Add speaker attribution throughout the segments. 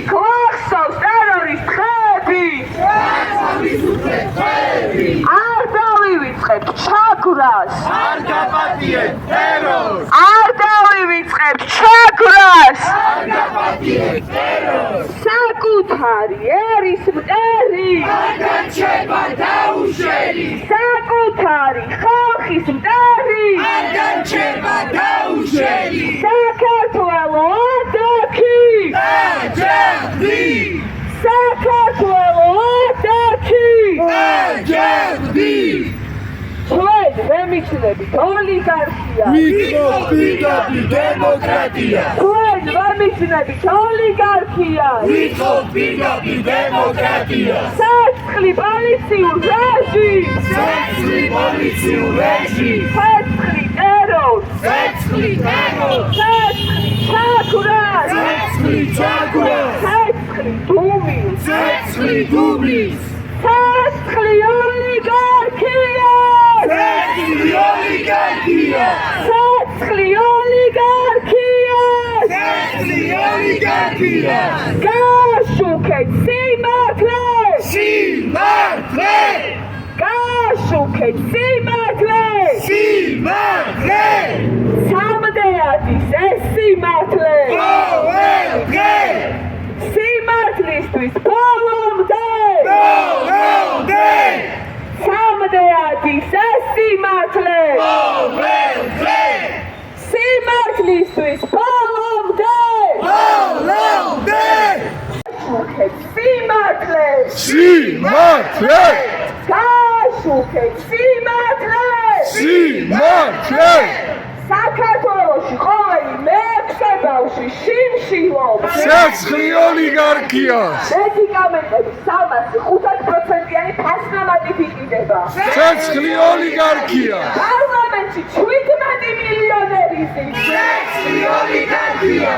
Speaker 1: გახსოვს ტერორის დღეები არ დავივიწყებთ ჩაგვრას
Speaker 2: არ გაპატიეთ ტერორს
Speaker 1: არ დავივიწყებთ ჩაგვრას
Speaker 2: არ გაპატიეთ ტერორს
Speaker 1: საკუთარი ერის მტერი
Speaker 2: არ განჩება დაუშველი
Speaker 1: საკუთარი ხალხის მტერი
Speaker 2: არ განჩება დაუშველი
Speaker 1: საქართველო ადაკი
Speaker 2: აჯახდი
Speaker 1: საქართველო ადაკი
Speaker 2: აჯახდი
Speaker 1: ჩვენ ვემიჩნებით ოლიგარქია
Speaker 2: ვიტყობ დემოკრატია
Speaker 1: ჩვენ ვემიჩნებით ოლიგარქია
Speaker 2: ვიტყობ დემოკრატია
Speaker 1: ცეცხლი პოლიციურ რეჟიმს
Speaker 2: ცეცხლი პოლიციურ რეჟიმს
Speaker 1: ცეცხლი ტერორს
Speaker 2: ცეცხლი ტერორს
Speaker 1: ცეცხლი ჩაგვრას
Speaker 2: ცეცხლი ჩაგვრას
Speaker 1: ცეცხლი დუმილს
Speaker 2: ცეცხლი დუბლის
Speaker 1: ცეცხლი ოლიგარქია
Speaker 2: ცეცხლი ოლიგარქია
Speaker 1: ცეცხლი ოლიგარქია
Speaker 2: ცეცხლი ოლიგარქია
Speaker 1: გაშუქეთ სიმართლე
Speaker 2: სიმართლე
Speaker 1: გაშუქეთ სიმართლე
Speaker 2: სიმართლე
Speaker 1: სამდეადის ეს სიმართლე
Speaker 2: ყოველდღე
Speaker 1: სიმართლისთვის ბოლომდე
Speaker 2: ყოველდღე
Speaker 1: სამდეადის ეს სიმართლე
Speaker 2: ყოველდღე
Speaker 1: სიმართლისთვის ბოლომდე
Speaker 2: ყოველდღე
Speaker 1: გაშუქეთ სიმართლე
Speaker 2: სიმართლე
Speaker 1: გაშუქეთ სიმართლე
Speaker 2: სიმართლე
Speaker 1: საქართველოში ყოველი მეექვსე ბავშვი შიმშილობს
Speaker 2: ცეცხლი ოლიგარქიას
Speaker 1: მედიკამენტების 305%-იანი ფასნამატით იყიდება
Speaker 2: ცეცხლი ოლიგარქია
Speaker 1: პარლამენტში 17 მილიონერი ზის
Speaker 2: ცეცხლი ოლიგარქია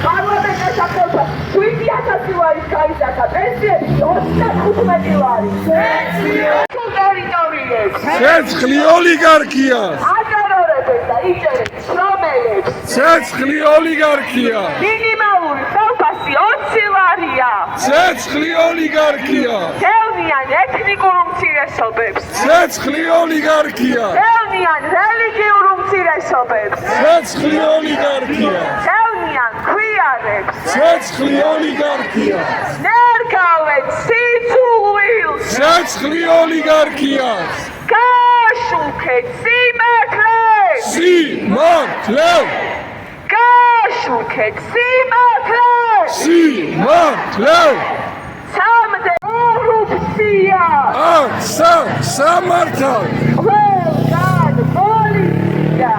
Speaker 1: პარლამენტის სახელმწიფო 7000 ლარის გაიზარდა პენსიები 35 ლარი ტერიტორიებს
Speaker 2: ცეცხლი ოლიგარქიას
Speaker 1: ატარორებენ და იჭერენ შრომელებს
Speaker 2: ცეცხლი ოლიგარქია
Speaker 1: მინიმალური ხელფასი 20 ლარია
Speaker 2: ცეცხლი ოლიგარქია
Speaker 1: დევნიან ეთნიკურ უმცირესობებს
Speaker 2: ცეცხლი ოლიგარქია
Speaker 1: დევნიან რელიგიურ უმცირესობებს
Speaker 2: ცეცხლი ოლიგარქია
Speaker 1: დევნიან ქვიარებს
Speaker 2: ცეცხლი ოლიგარქია
Speaker 1: ნერგავენ სიცულვილს
Speaker 2: ცეცხლი ოლიგარქიას
Speaker 1: გაშუქეთ სიმართლე
Speaker 2: სიმართლე
Speaker 1: გაშუქეთ სიმართლე
Speaker 2: სიმართლე
Speaker 1: სამდე კორუფცია
Speaker 2: არ სამართალ
Speaker 1: ყველგან პოლიცია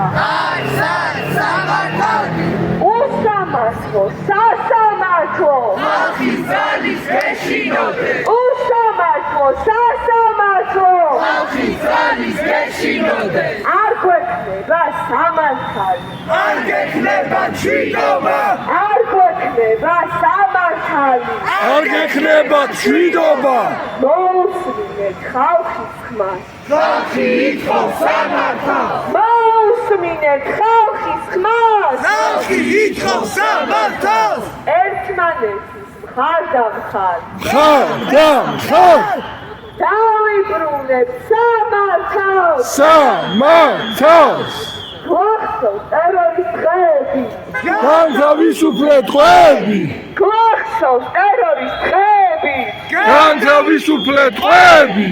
Speaker 1: უსამართლო სასამართლო
Speaker 2: ხალხის ძალის გეშინოდე
Speaker 1: უსამართლო სასამართლო
Speaker 2: ხალხის ძალის გეშინოდე
Speaker 1: არ გვექნება სამართალი
Speaker 2: არ გექნება ჩვიდობა
Speaker 1: არ გვექნება სამართალი
Speaker 2: არ გექნება ჩვიდობა
Speaker 1: მოусმინეთ ხალხის ხმას
Speaker 2: ხალხი ითხოვს სამართალს
Speaker 1: მოусმინეთ ხალხის ხმას
Speaker 2: ხალხი ითხოვს სამართალს
Speaker 1: ერთმანეთის მხარდამხარ
Speaker 2: ხარ
Speaker 1: დავიბრუნებ სამართალს
Speaker 2: სამართალს
Speaker 1: გახსოვს ტერორის დღეები
Speaker 2: განთავისუფლეთ ტყვეები
Speaker 1: გახსოვს ტერორის დღეები
Speaker 2: განთავისუფლეთ ტყვეები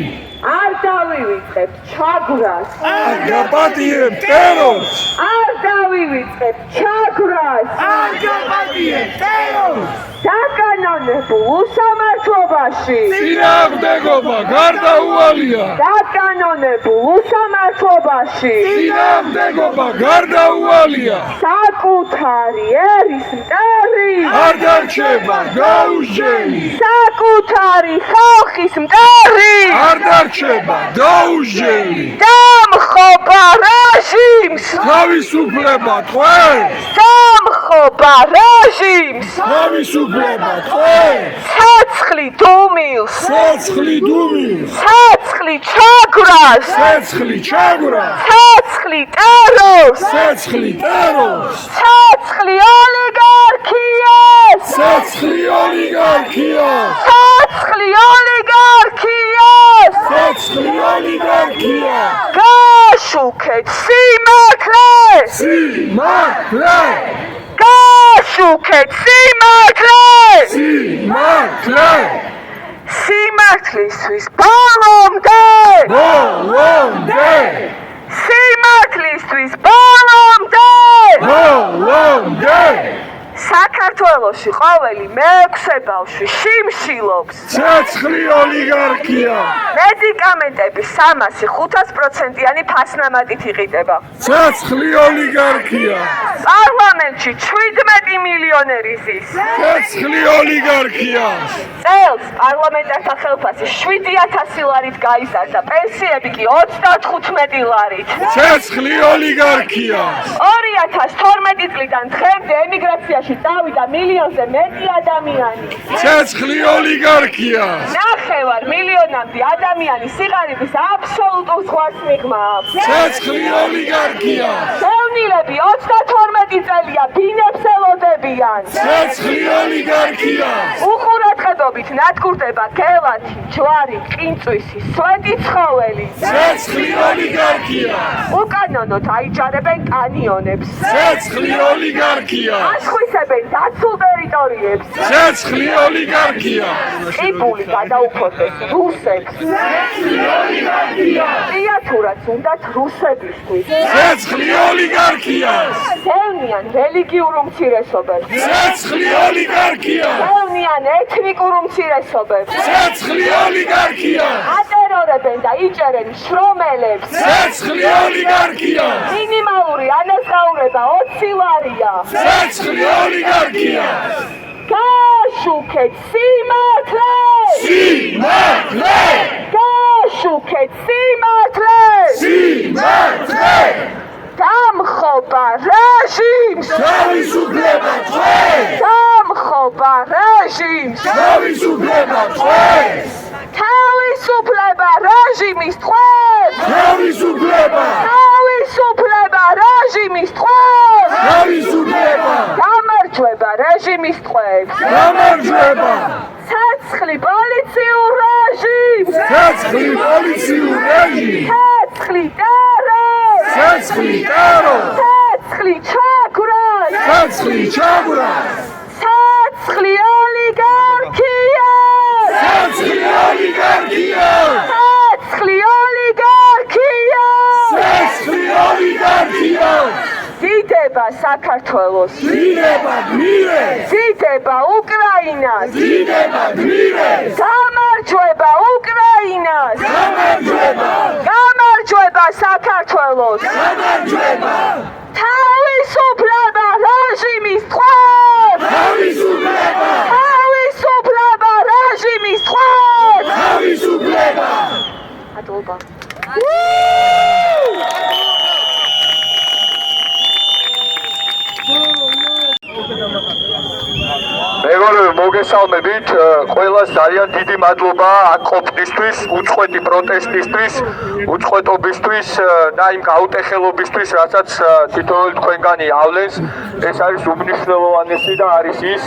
Speaker 1: არ დავივიწყებთ ჩაგვრას
Speaker 2: არ გაპატიებთ ტერორს
Speaker 1: არ დავივიწყებთ ჩაგვრას
Speaker 2: არ გაპატიებთ ტერორს
Speaker 1: დაკანონებულ უსამართლობაში
Speaker 2: წინააღმდეგობა გარდაუვალია
Speaker 1: დაკანონებულ უსამართლობაში
Speaker 2: წინააღმდეგობა გარდაუვალია
Speaker 1: საკუთარი ერის მტერი
Speaker 2: არ დარჩება დაუჟელი
Speaker 1: საკუთარი ხალხის მტერი
Speaker 2: არ დარჩება დაუჟელი
Speaker 1: დამხობა რეჟიმს
Speaker 2: თავისუფლება ტყვეებს
Speaker 1: დამხობა რეჟიმს
Speaker 2: თავისუფლება ტყვეებს
Speaker 1: ცეცხლი დუმილს
Speaker 2: ცეცხლი დუმილს
Speaker 1: ცეცხლი ჩაგვრას
Speaker 2: ცეცხლი ჩაგვრას
Speaker 1: ცეცხლი ტერორს
Speaker 2: ცეცხლი ტერორს
Speaker 1: ცეცხლი ოლიგარქიას
Speaker 2: ოლიგარქიას
Speaker 1: ცოცხლი ოლიგარქიას
Speaker 2: ცოცხლი ოლიგარქია
Speaker 1: გაშუქეთ სიმართლე
Speaker 2: სიმართლე
Speaker 1: გაშუქეთ სიმართლე
Speaker 2: სიმართლე
Speaker 1: სიმართლისთვის ბოლომდე
Speaker 2: ბოლომდე
Speaker 1: სიმართლისთვის ბოლომდე
Speaker 2: ბოლომდე
Speaker 1: საქართველოში ყოველი მეექვსე ბავშვი შიმშილობს
Speaker 2: ცოცხლი ოლიგარქია
Speaker 1: მედიკამენტების 300-500%-იანი ფასნამატით იყიდება
Speaker 2: ცოცხლი ოლიგარქია
Speaker 1: პარლამენტში 17 მილიონერი ზის
Speaker 2: ცოცხლი ოლიგარქია
Speaker 1: წელს პარლამენტართა ხელფასი 7,000 ლარით გაიზარდა პენსიები კი 35 ლარით
Speaker 2: ცოცხლი ოლიგარქია
Speaker 1: 2012 წლიდან დღემდე ემიგრაციაში წავიდა მილიონზე მეტი ადამიანი
Speaker 2: ცოცხლი ოლიგარქია
Speaker 1: ნახევარ მილიონამდე ადამიანი სიღარიბის აბსოლუტურ ზღვარს მიღმავს
Speaker 2: ცოცხლი ოლიგარქია
Speaker 1: ხელნილები 32 წელია ბინებს ელოდებიან
Speaker 2: ცოცხლი ოლიგარქია
Speaker 1: უყურადღებობით ნადგურდება გელათი, ჯვარი, ყინწვისი, სვეტი ცხოველი
Speaker 2: ცოცხლი ოლიგარქია
Speaker 1: უკანონოდ აიჯარებენ კანიონებს
Speaker 2: ცოცხლი ოლიგარქია
Speaker 1: აშხვისებენ დაცულ ტერიტორიებს
Speaker 2: ცოცხლი ოლიგარქია
Speaker 1: ყიბული გადაუფორდეს რუსებს პიათურაც უნდათ რუსებისთვის
Speaker 2: ცოცხლი ოლიგარქია
Speaker 1: დევნიან რელიგიურ უმცირესობებს
Speaker 2: ცოცხლი ოლიგარქია
Speaker 1: დევნიან ეთნიკურ უმცირესობებს
Speaker 2: ცოცხლი ოლიგარქია
Speaker 1: ატერორებენ და იჭერენ შრომელებს
Speaker 2: ცოცხლი ოლიგარქია
Speaker 1: მინიმალური ანაზღაურება 20 ლარია
Speaker 2: ცოცხლი ოლიგარქია
Speaker 1: გაშუქეთ სიმართლე
Speaker 2: სიმართლე
Speaker 1: გაშუქეთ სიმართლე
Speaker 2: სიმართლე
Speaker 1: დამხობა რეჟიმს
Speaker 2: თავისუფლება თქვენს
Speaker 1: დამხობა რეჟიმს
Speaker 2: თავისუფლება თქვენს
Speaker 1: თავისუფლება რეჟიმის თქვენს
Speaker 2: თავისუფლება
Speaker 1: თავისუფლება რეჟიმის თქვენს
Speaker 2: თავისუფლება
Speaker 1: გამარჯვება რეჟიმის თქვენს
Speaker 2: გამარჯვება
Speaker 1: ცეცხლი პოლიციურ რეჟიმს
Speaker 2: ცეცხლი პოლიციურ რეჟიმს
Speaker 1: ცეცხლი ტერორს
Speaker 2: ცეცხლი ტერორს
Speaker 1: ცეცხლი ჩაგვრას
Speaker 2: ცეცხლი ჩაგვრას
Speaker 1: ცეცხლი ოლიგარქიას
Speaker 2: ცეცხლი ოლიგარქიას
Speaker 1: ცეცხლი ოლიგარქიას
Speaker 2: ცეცხლი ოლიგარქიას
Speaker 1: დიდება საქართველოს
Speaker 2: დიდება გმირეს
Speaker 1: დიდება უკრაინას
Speaker 2: დიდება გმირეს
Speaker 1: გამარჯვება უკრაინას
Speaker 2: გამარჯვება
Speaker 1: გამარჯვება საქართველოს
Speaker 2: გამარჯვება
Speaker 1: თავისუფლება რეჟიმის თქვენს
Speaker 2: თავისუფლება
Speaker 1: თავისუფლება რეჟიმის თქვენს
Speaker 2: თავისუფლება
Speaker 1: მადლობა
Speaker 3: მეგობრებო, მოგესალმებით. ყველას ძალიან დიდი მადლობა აქ ყოფნისთვის, უწყვეტი პროტესტისთვის, უწყვეტობისთვის და იმ გაუტეხელობისთვის, რასაც თითოეული თქვენგანი ავლენს. ეს არის უმნიშვნელოვანესი და არის ის,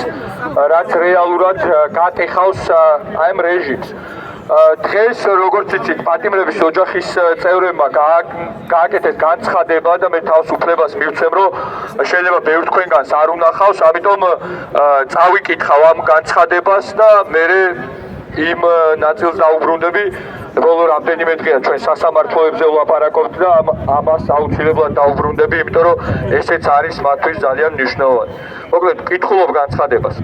Speaker 3: რაც რეალურად გატეხავს აი ამ რეჟიმს. დღეს როგორც იცით, პატიმრების ოჯახის წევრებმა გააკეთეს განცხადება და მე თავს უფლებას მივცემ, რომ შეიძლება ბევრ თქვენგანს არ უნახავს, ამიტომ წავიკითხავ ამ განცხადებას და მე იმ ნაწილს დაუბრუნდები. ბოლო რამდენიმე დღეა ჩვენ სასამართლოებზე ვლაპარაკობთ და ამას აუცილებლად დაუბრუნდები, იმიტომ რომ ესეც არის მათთვის ძალიან მნიშვნელოვანი. მოკლედ, ვკითხულობ განცხადებას.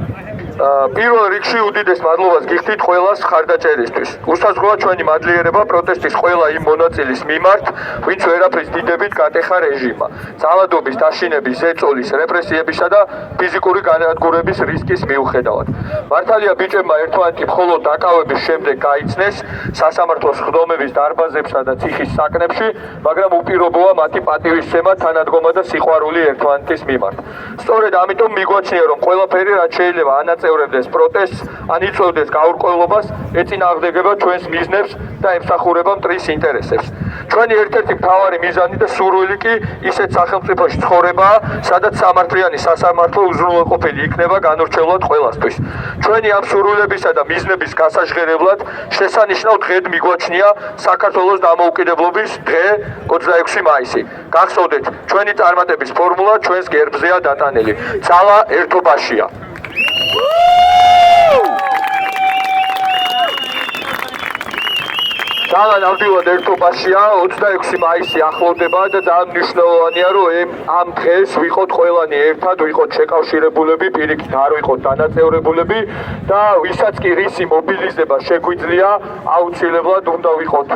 Speaker 3: პირველ რიგში უდიდეს მადლობას გიხდით ყველას ხარდაჭერისთვის. უსაზღვროა ჩვენი მადლიერება პროტესტის ყველა იმ მონაწილის მიმართ, ვინც ვერაფრის დიდებით გატეხა რეჟიმმა. ძალადობის, დაშინების, ზეწოლის, რეპრესიებისა და ფიზიკური განადგურების რისკის მიუხედავად. მართალია ბიჭებმა ერთმანეთი მხოლოდ დაკავების შემდეგ გაიცნეს სასამართლოს ხდომების დარბაზებსა და ციხის საკნებში, მაგრამ უპირობოა მათი პატივისცემა, თანადგომა და სიყვარული ერთმანეთის მიმართ. სწორედ ამიტომ მიგვაჩნია, რომ ყველაფერი რაც შეიძლება ანაწევრებდეს პროტესტს, ან იწვევდეს გაურკვევლობას, ეწინააღმდეგება ჩვენს მიზნებს და ემსახურება მტრის ინტერესებს. ჩვენი ერთ-ერთი მთავარი მიზანი და სურვილი კი ისეთ სახელმწიფოში ცხოვრებაა, სადაც სამართლიანი სასამართლო უზრუნველყოფილი იქნება განურჩევლად ყველასთვის. ჩვენი ამ სურვილებისა და მიზნების გასაჟღერებლად შესანიშნავ დღედ მიგვაჩნია საქართველოს დამოუკიდებლობის დღე 26 მაისი. გახსოვდეთ, ჩვენი წარმატების ფორმულა ჩვენს გერბზეა დატანილი. ძალა ერთობაშია. ძალა ნამდვილად ერთობაშია. 26 მაისი ახლოვდება და ძალიან მნიშვნელოვანია, რომ ამ დღეს ვიყოთ ყველანი ერთად, ვიყოთ შეკავშირებულები, პირიქით არ ვიყოთ დანაწევრებულები და ვისაც კი რისი მობილიზება შეგვიძლია, აუცილებლად უნდა ვიყოთ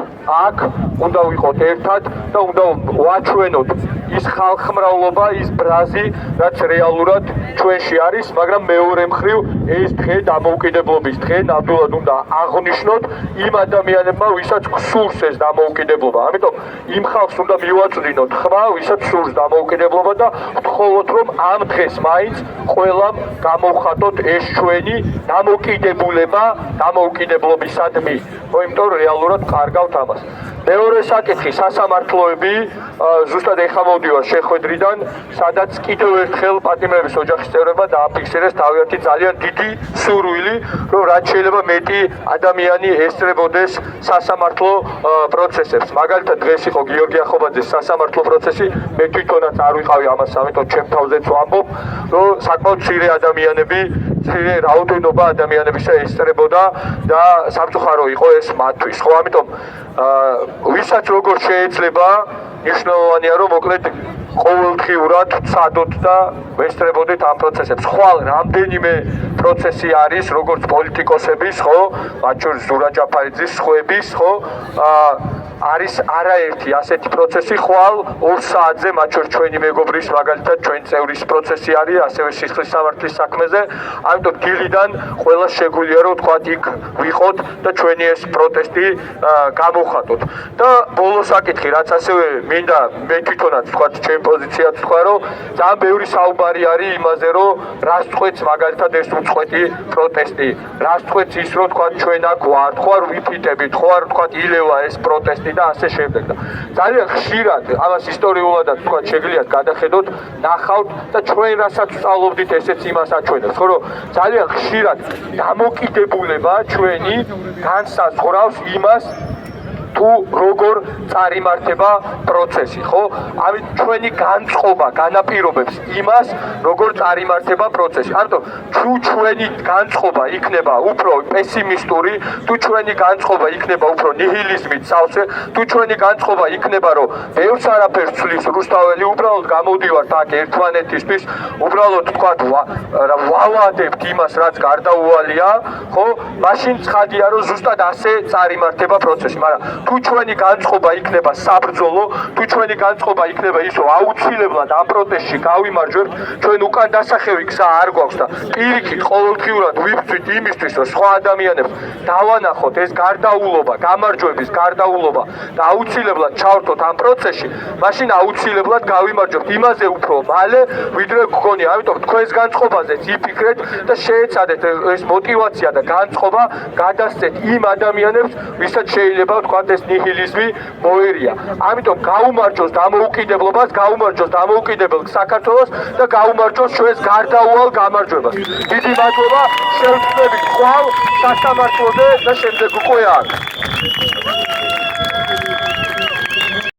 Speaker 3: აქ, უნდა ვიყოთ ერთად და უნდა ვაჩვენოთ ის ხალხმრავლობა, ის ბრაზი, რაც რეალურად ჩვენში არის, მაგრამ მეორე მხრივ ეს დღე დამოუკიდებლობის დღე ნამდვილად უნდა აღვნიშნოთ იმ ადამიანებმა, ვისაც სურს ეს დამოუკიდებლობა. ამიტომ იმ ხალხს უნდა მივაწვდინოთ ხმა, ვისაც სურს დამოუკიდებლობა და ვთხოვოთ, რომ ამ დღეს მაინც ყველამ გამოვხატოთ ეს ჩვენი დამოუკიდებულება დამოუკიდებლობისადმი. იმიტომ რომ რეალურად კარგავთ ამას. მეორე საკითხი სასამართლოები ზუსტად ეხლა მოვდივარ შეხვედრიდან, სადაც კიდევ ერთხელ პატიმრების ოჯახის წევრებმა დააფიქსირეს თავიანთი ძალიან დიდი სურვილი, რომ რაც შეიძლება მეტი ადამიანი ესწრებოდეს სასამართლო პროცესებს. მაგალითად დღეს იყო გიორგი ახობაძის სასამართლო პროცესი, მე თვითონაც არ ვიყავი ამას, ამიტომ ჩემ თავზეც ვამბობ, რომ საკმაოდ მცირე ადამიანები, მცირე რაოდენობა ადამიანებისა ესწრებოდა და სამწუხარო იყო ეს მათთვის. ხო, ამიტომ ვისაც როგორ შეიძლება ნიშნულოვანია, რომ მოკლედ ყოველდღიურად ვცადოთ და ვესწრებოდეთ ამ პროცესებს. ხვალ რამდენიმე პროცესი არის, როგორც პოლიტიკოსების, ხო, მათ შორის ზურა ჯაფარიძის, სხვების, ხო, არის არაერთი ასეთი პროცესი ხვალ 2 საათზე, მათ შორის ჩვენი მეგობრის, მაგალითად ჩვენ წევრის პროცესი არის, ასევე სისხლის სამართლის საქმეზე. ამიტომ დილიდან ყველა შეგვიძლია რომ თქვა იქ ვიყოთ და ჩვენი ეს პროტესტი გამოვხატოთ. და ბოლო საკითხი, რაც ასევე მინდა მე თვითონაც თქვა ჩემ პოზიციაც თქვა, რომ ძალიან ბევრი საუბარი არის იმაზე, რომ რას წყვეტს მაგალითად ეს უწყვეტი პროტესტი, რას წყვეტს ის, რომ თქვა ჩვენ აქ ვართ, ხო არ ვიფიტებით, ხო არ თქვა ილევა ეს პროტესტი და ასე შემდეგ და ძალიან ხშირად ამას ისტორიულადაც თქვა შეგიძლიათ გადახედოთ, ნახავთ და ჩვენ რასაც ვსწავლობდით ესეც იმას აჩვენებს, ხო რომ ძალიან ხშირად დამოკიდებულება ჩვენი განსაზღვრავს იმას თუ როგორ წარიმართება პროცესი, ხო? ამით ჩვენი განწყობა განაპირობებს იმას, როგორ წარიმართება პროცესი. ამიტომ თუ ჩვენი განწყობა იქნება უფრო პესიმისტური, თუ ჩვენი განწყობა იქნება უფრო ნიჰილიზმით სავსე, თუ ჩვენი განწყობა იქნება, რომ ბევრს არაფერს ცვლის რუსთაველი, უბრალოდ გამოვდივართ აქ ერთმანეთისთვის, უბრალოდ თქვათ ვალადებთ იმას, რაც გარდაუვალია, ხო? მაშინ ცხადია, რომ ზუსტად ასე წარიმართება პროცესი, მაგრამ თუ ჩვენი განწყობა იქნება საბრძოლო, თუ ჩვენი განწყობა იქნება ის, რომ აუცილებლად ამ პროტესტში გავიმარჯვებთ, ჩვენ უკან დასახევი გზა არ გვაქვს და პირიქით ყოველდღიურად ვიბრძვით იმისთვის, რომ სხვა ადამიანებს დავანახოთ ეს გარდაულობა, გამარჯვების გარდაულობა და აუცილებლად ჩავრთოთ ამ პროცესში, მაშინ აუცილებლად გავიმარჯვებთ იმაზე უფრო მალე, ვიდრე გქონია. ამიტომ თქვენს განწყობაზეც იფიქრეთ და შეეცადეთ ეს мотиваცია და განწყობა გადასცეთ იმ ადამიანებს, ვისაც შეიძლება თქვა ეს ნიჰილიზმი მოერია. ამიტომ გაუმარჯოს დამოუკიდებლობას, გაუმარჯოს დამოუკიდებელ საქართველოს და გაუმარჯოს ჩვენს გარდაუვალ გამარჯვებას. დიდი მადლობა, შევწდებით ხვალ სასამართლოზე და შემდეგ უკვე აქ.